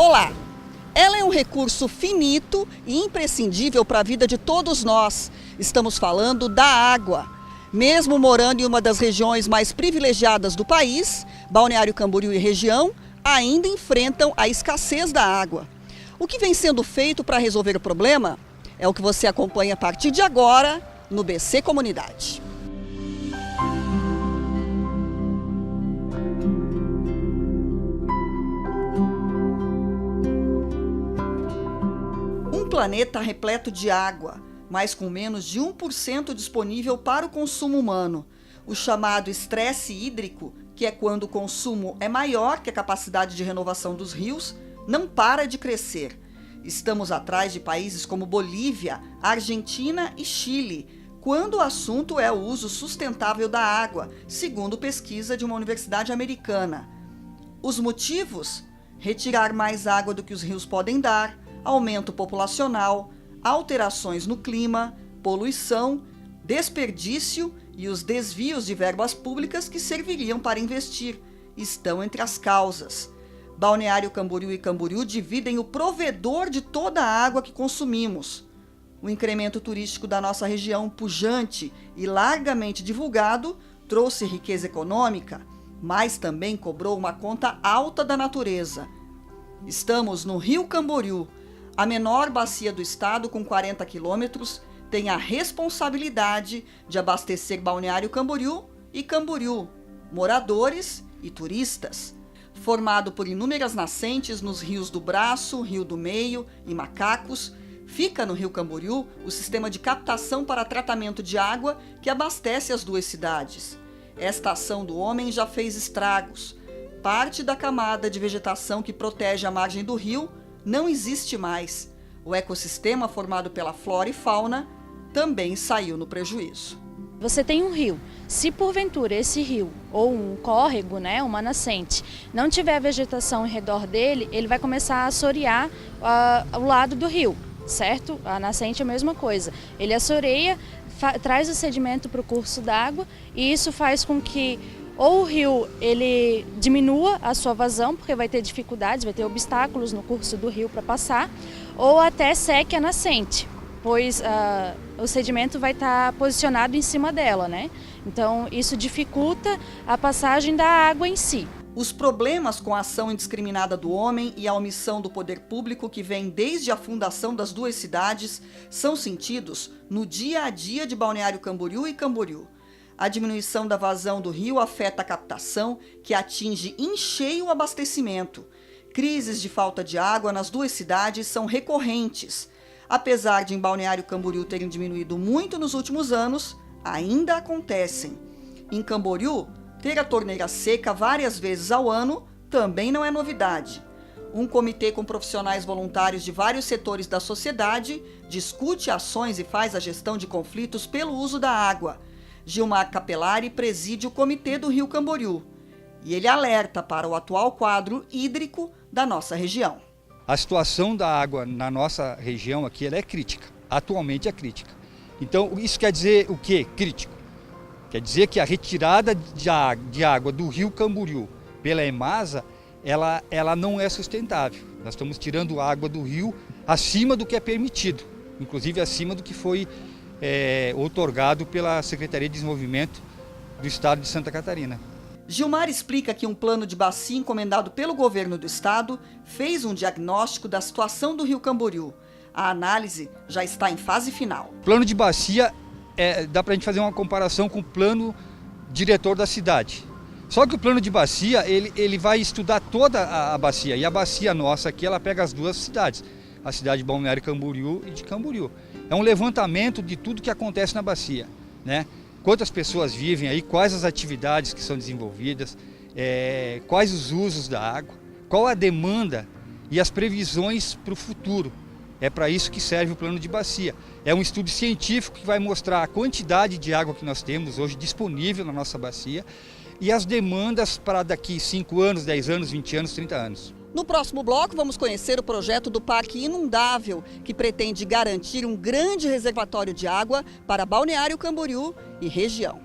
Olá! Ela é um recurso finito e imprescindível para a vida de todos nós. Estamos falando da água. Mesmo morando em uma das regiões mais privilegiadas do país, Balneário Camboriú e região ainda enfrentam a escassez da água. O que vem sendo feito para resolver o problema é o que você acompanha a partir de agora no BC Comunidade. Um planeta repleto de água, mas com menos de 1% disponível para o consumo humano. O chamado estresse hídrico, que é quando o consumo é maior que a capacidade de renovação dos rios, não para de crescer. Estamos atrás de países como Bolívia, Argentina e Chile, quando o assunto é o uso sustentável da água, segundo pesquisa de uma universidade americana. Os motivos? Retirar mais água do que os rios podem dar, aumento populacional, alterações no clima, poluição, desperdício e os desvios de verbas públicas que serviriam para investir estão entre as causas. Balneário Camboriú e Camboriú dividem o provedor de toda a água que consumimos. O incremento turístico da nossa região pujante e largamente divulgado trouxe riqueza econômica, mas também cobrou uma conta alta da natureza. Estamos no Rio Camboriú. A menor bacia do estado, com 40 quilômetros, tem a responsabilidade de abastecer Balneário Camboriú e Camboriú, moradores e turistas. Formado por inúmeras nascentes nos rios do Braço, Rio do Meio e Macacos, fica no Rio Camboriú o sistema de captação para tratamento de água que abastece as duas cidades. Esta ação do homem já fez estragos. Parte da camada de vegetação que protege a margem do rio não existe mais. O ecossistema formado pela flora e fauna também saiu no prejuízo. Você tem um rio. Se porventura esse rio ou um córrego, uma nascente, não tiver vegetação em redor dele, ele vai começar a assorear o lado do rio, certo? A nascente é a mesma coisa. Ele assoreia, traz o sedimento para o curso d'água e isso faz com que ou o rio ele diminua a sua vazão, porque vai ter dificuldades, vai ter obstáculos no curso do rio para passar, ou até seque a nascente, pois o sedimento vai estar posicionado em cima dela, Então isso dificulta a passagem da água em si. Os problemas com a ação indiscriminada do homem e a omissão do poder público que vem desde a fundação das duas cidades são sentidos no dia a dia de Balneário Camboriú e Camboriú. A diminuição da vazão do rio afeta a captação, que atinge em cheio o abastecimento. Crises de falta de água nas duas cidades são recorrentes. Apesar de em Balneário Camboriú terem diminuído muito nos últimos anos, ainda acontecem. Em Camboriú, ter a torneira seca várias vezes ao ano também não é novidade. Um comitê com profissionais voluntários de vários setores da sociedade discute ações e faz a gestão de conflitos pelo uso da água. Gilmar Capelari preside o Comitê do Rio Camboriú e ele alerta para o atual quadro hídrico da nossa região. A situação da água na nossa região aqui ela é crítica, atualmente é crítica. Então isso quer dizer o quê? Crítico. Quer dizer que a retirada de água do Rio Camboriú pela EMASA, ela não é sustentável. Nós estamos tirando água do rio acima do que é permitido, inclusive acima do que foi outorgado pela Secretaria de Desenvolvimento do Estado de Santa Catarina. Gilmar explica que um plano de bacia encomendado pelo governo do estado fez um diagnóstico da situação do Rio Camboriú. A análise já está em fase final. O plano de bacia, dá para a gente fazer uma comparação com o plano diretor da cidade. Só que o plano de bacia, ele vai estudar toda a bacia. E a bacia nossa aqui, ela pega as duas cidades. A cidade de Balneário Camboriú e de Camboriú. É um levantamento de tudo que acontece na bacia, Quantas pessoas vivem aí, quais as atividades que são desenvolvidas, quais os usos da água, qual a demanda e as previsões para o futuro. É para isso que serve o plano de bacia. É um estudo científico que vai mostrar a quantidade de água que nós temos hoje disponível na nossa bacia e as demandas para daqui 5 anos, 10 anos, 20 anos, 30 anos. No próximo bloco, vamos conhecer o projeto do Parque Inundável, que pretende garantir um grande reservatório de água para Balneário Camboriú e região.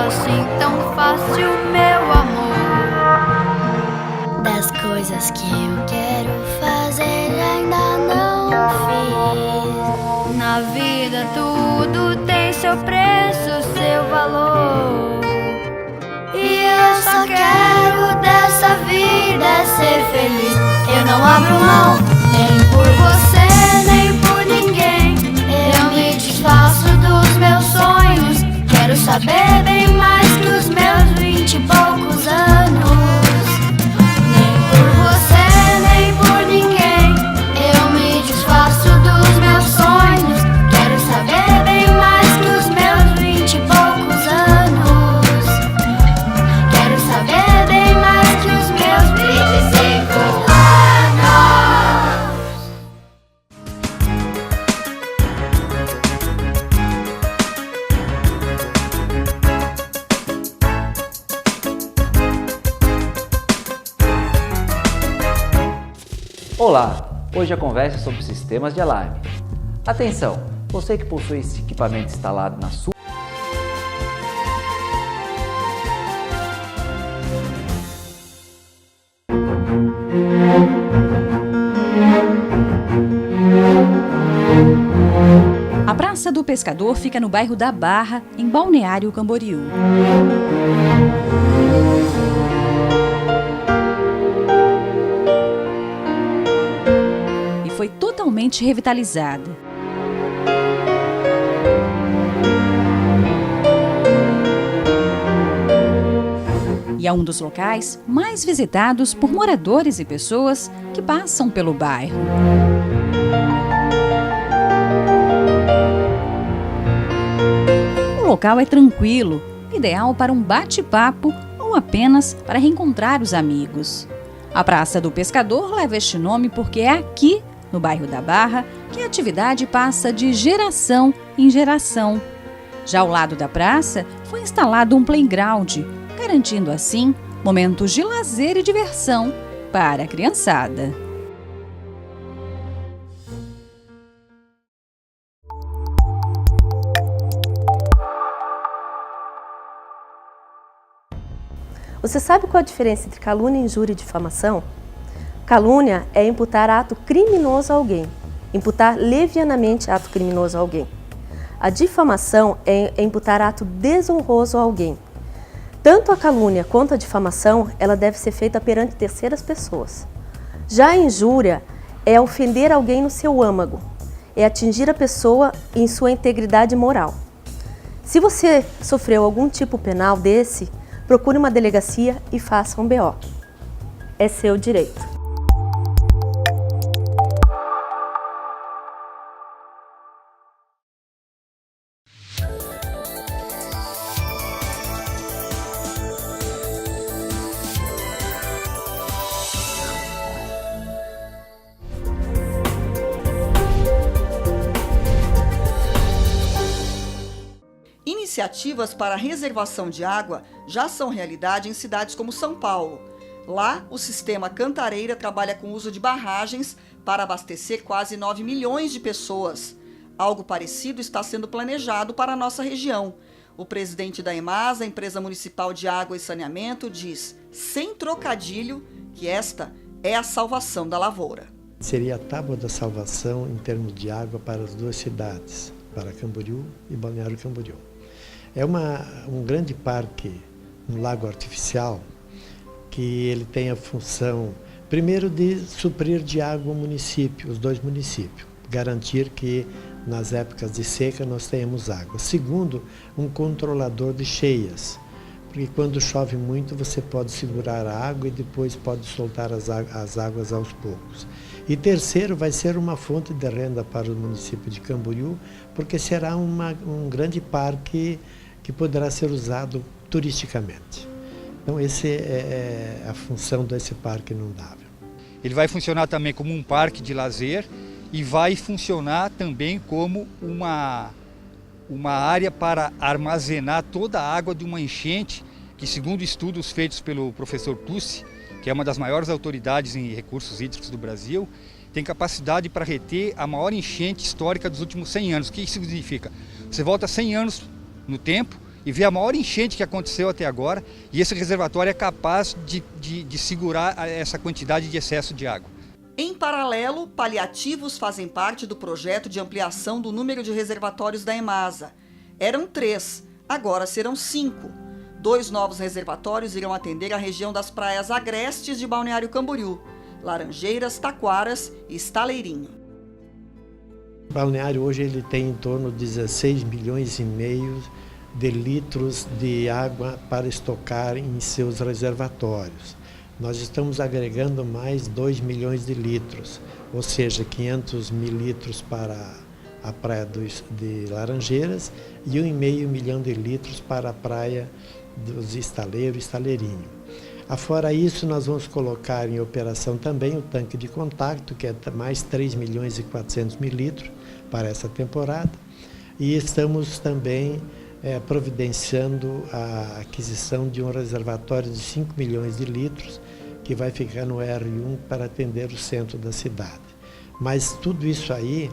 assim tão fácil, meu amor. Das coisas que eu quero fazer ainda não fiz. Na vida tudo tem seu preço, seu valor. E eu só quero dessa vida ser feliz. Eu não abro mão, nem por você, nem por ninguém. Eu me desfaço dos meus sonhos. Quero saber bem mais que os meus 20 e poucos anos. Nem por você, nem por ninguém. Eu me desfaço dos meus sonhos. Quero saber bem mais que os meus 20 e poucos anos. Quero saber bem mais que os meus 25 anos. Olá! Hoje a conversa é sobre sistemas de alarme. Atenção! Você que possui esse equipamento instalado na sua A Praça do Pescador fica no bairro da Barra, em Balneário Camboriú. E foi totalmente revitalizada. E é um dos locais mais visitados por moradores e pessoas que passam pelo bairro. O local é tranquilo, ideal para um bate-papo ou apenas para reencontrar os amigos. A Praça do Pescador leva este nome porque é aqui, no bairro da Barra, que a atividade passa de geração em geração. Já ao lado da praça foi instalado um playground, garantindo assim momentos de lazer e diversão para a criançada. Você sabe qual a diferença entre calúnia, injúria e difamação? Calúnia é imputar ato criminoso a alguém, imputar levianamente ato criminoso a alguém. A difamação é imputar ato desonroso a alguém. Tanto a calúnia quanto a difamação, ela deve ser feita perante terceiras pessoas. Já a injúria é ofender alguém no seu âmago, é atingir a pessoa em sua integridade moral. Se você sofreu algum tipo penal desse, procure uma delegacia e faça um BO. É seu direito. Iniciativas para a reservação de água já são realidade em cidades como São Paulo. Lá, o sistema Cantareira trabalha com o uso de barragens para abastecer quase 9 milhões de pessoas. Algo parecido está sendo planejado para a nossa região. O presidente da EMASA, Empresa Municipal de Água e Saneamento, diz, sem trocadilho, que esta é a salvação da lavoura. Seria a tábua da salvação em termos de água para as duas cidades, para Camboriú e Balneário Camboriú. É um grande parque, um lago artificial, que ele tem a função, primeiro, de suprir de água o município, os dois municípios, garantir que nas épocas de seca nós tenhamos água. Segundo, um controlador de cheias, porque quando chove muito você pode segurar a água e depois pode soltar as águas aos poucos. E terceiro, vai ser uma fonte de renda para o município de Camboriú, porque será um grande parque que poderá ser usado turisticamente. Então, essa é a função desse parque inundável. Ele vai funcionar também como um parque de lazer e vai funcionar também como uma área para armazenar toda a água de uma enchente que, segundo estudos feitos pelo professor Tussi, que é uma das maiores autoridades em recursos hídricos do Brasil, tem capacidade para reter a maior enchente histórica dos últimos 100 anos. O que isso significa? Você volta 100 anos no tempo e ver a maior enchente que aconteceu até agora, e esse reservatório é capaz de segurar essa quantidade de excesso de água. Em paralelo, paliativos fazem parte do projeto de ampliação do número de reservatórios da EMASA. Eram 3, agora serão 5. 2 novos reservatórios irão atender a região das praias agrestes de Balneário Camboriú, Laranjeiras, Taquaras e Estaleirinho. O balneário hoje ele tem em torno de 16 milhões e meio de litros de água para estocar em seus reservatórios. Nós estamos agregando mais 2 milhões de litros, ou seja, 500 mil litros para a praia de Laranjeiras e 1,5 milhão de litros para a praia dos Estaleiros e Estaleirinho. Afora isso, nós vamos colocar em operação também o tanque de contacto, que é mais 3 milhões e 400 mil litros para essa temporada. E estamos também providenciando a aquisição de um reservatório de 5 milhões de litros, que vai ficar no R1 para atender o centro da cidade. Mas tudo isso aí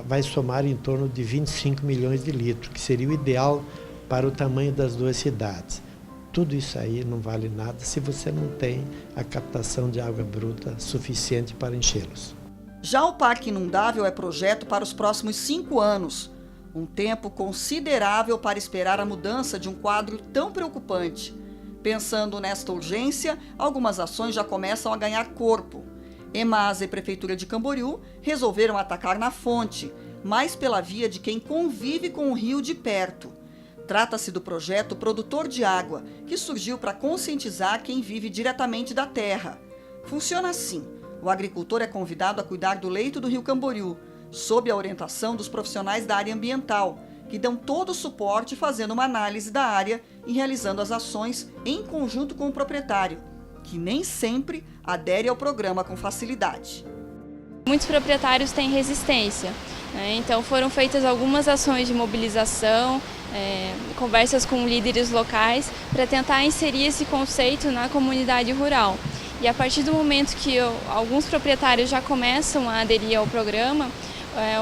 vai somar em torno de 25 milhões de litros, que seria o ideal para o tamanho das 2 cidades. Tudo isso aí não vale nada se você não tem a captação de água bruta suficiente para enchê-los. Já o Parque Inundável é projeto para os próximos 5 anos. Um tempo considerável para esperar a mudança de um quadro tão preocupante. Pensando nesta urgência, algumas ações já começam a ganhar corpo. EMASA e Prefeitura de Camboriú resolveram atacar na fonte, mais pela via de quem convive com o rio de perto. Trata-se do projeto Produtor de Água, que surgiu para conscientizar quem vive diretamente da terra. Funciona assim: o agricultor é convidado a cuidar do leito do rio Camboriú, sob a orientação dos profissionais da área ambiental, que dão todo o suporte fazendo uma análise da área e realizando as ações em conjunto com o proprietário, que nem sempre adere ao programa com facilidade. Muitos proprietários têm resistência, né? Então foram feitas algumas ações de mobilização, conversas com líderes locais para tentar inserir esse conceito na comunidade rural. E a partir do momento que alguns proprietários já começam a aderir ao programa,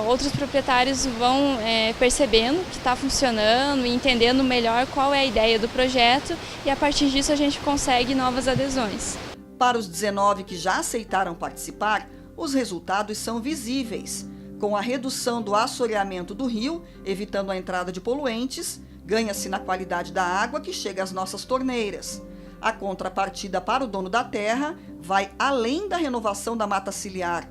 outros proprietários vão percebendo que está funcionando e entendendo melhor qual é a ideia do projeto, e a partir disso a gente consegue novas adesões. Para os 19 que já aceitaram participar, os resultados são visíveis. Com a redução do assoreamento do rio, evitando a entrada de poluentes, ganha-se na qualidade da água que chega às nossas torneiras. A contrapartida para o dono da terra vai além da renovação da mata ciliar.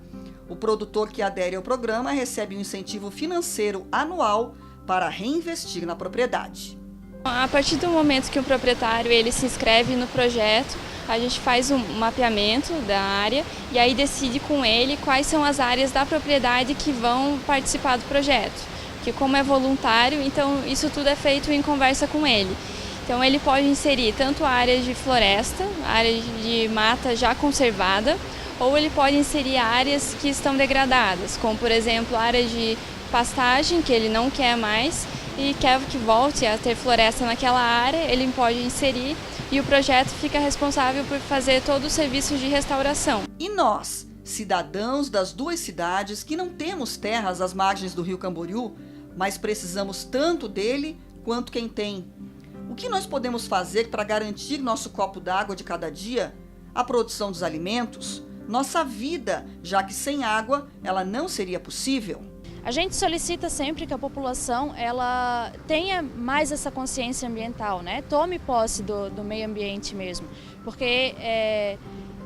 O produtor que adere ao programa recebe um incentivo financeiro anual para reinvestir na propriedade. A partir do momento que o proprietário ele se inscreve no projeto, a gente faz um mapeamento da área e aí decide com ele quais são as áreas da propriedade que vão participar do projeto. Que como é voluntário, então isso tudo é feito em conversa com ele. Então ele pode inserir tanto áreas de floresta, áreas de mata já conservada, ou ele pode inserir áreas que estão degradadas, como por exemplo áreas de pastagem que ele não quer mais e quer que volte a ter floresta naquela área, ele pode inserir e o projeto fica responsável por fazer todo o serviço de restauração. E nós, cidadãos das 2 cidades que não temos terras às margens do rio Camboriú, mas precisamos tanto dele quanto quem tem. O que nós podemos fazer para garantir nosso copo d'água de cada dia, a produção dos alimentos, nossa vida, já que sem água ela não seria possível? A gente solicita sempre que a população ela tenha mais essa consciência ambiental, né? Tome posse do meio ambiente mesmo, porque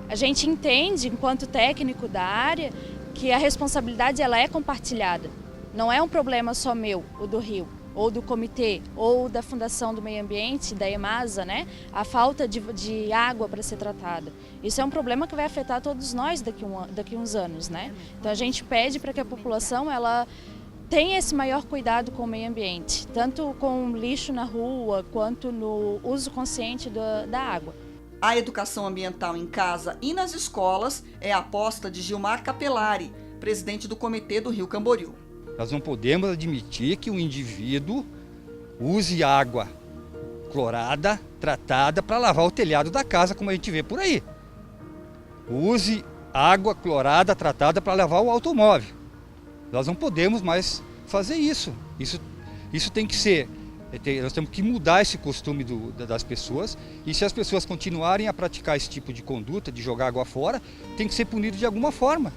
a gente entende, enquanto técnico da área, que a responsabilidade ela é compartilhada. Não é um problema só meu, o do rio, ou do comitê, ou da Fundação do Meio Ambiente, da EMASA, né? A falta de água para ser tratada. Isso é um problema que vai afetar todos nós daqui uns anos, né? Então a gente pede para que a população ela tenha esse maior cuidado com o meio ambiente, tanto com o lixo na rua, quanto no uso consciente da água. A educação ambiental em casa e nas escolas é a aposta de Gilmar Capelari, presidente do Comitê do Rio Camboriú. Nós não podemos admitir que o indivíduo use água clorada, tratada, para lavar o telhado da casa, como a gente vê por aí. Use água clorada, tratada, para lavar o automóvel. Nós não podemos mais fazer isso. Isso tem que ser Nós temos que mudar esse costume das pessoas, e se as pessoas continuarem a praticar esse tipo de conduta, de jogar água fora, tem que ser punido de alguma forma,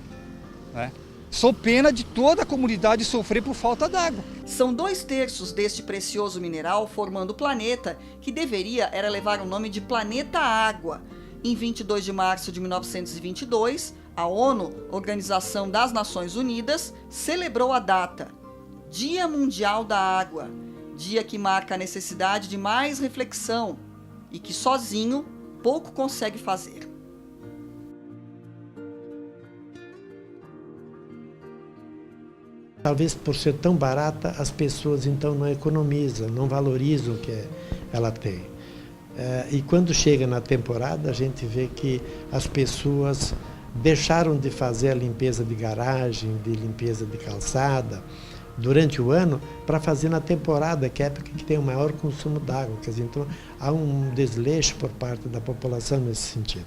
né? Sob pena de toda a comunidade sofrer por falta d'água. São 2/3 deste precioso mineral formando o planeta, que deveria era levar o nome de Planeta Água. Em 22 de março de 1922, a ONU, Organização das Nações Unidas, celebrou a data, Dia Mundial da Água, dia que marca a necessidade de mais reflexão e que sozinho pouco consegue fazer. Talvez por ser tão barata, as pessoas então não economizam, não valorizam o que ela tem. E quando chega na temporada, a gente vê que as pessoas deixaram de fazer a limpeza de garagem, de limpeza de calçada, durante o ano, para fazer na temporada, que é a época que tem o maior consumo d'água. Quer dizer, então há um desleixo por parte da população nesse sentido.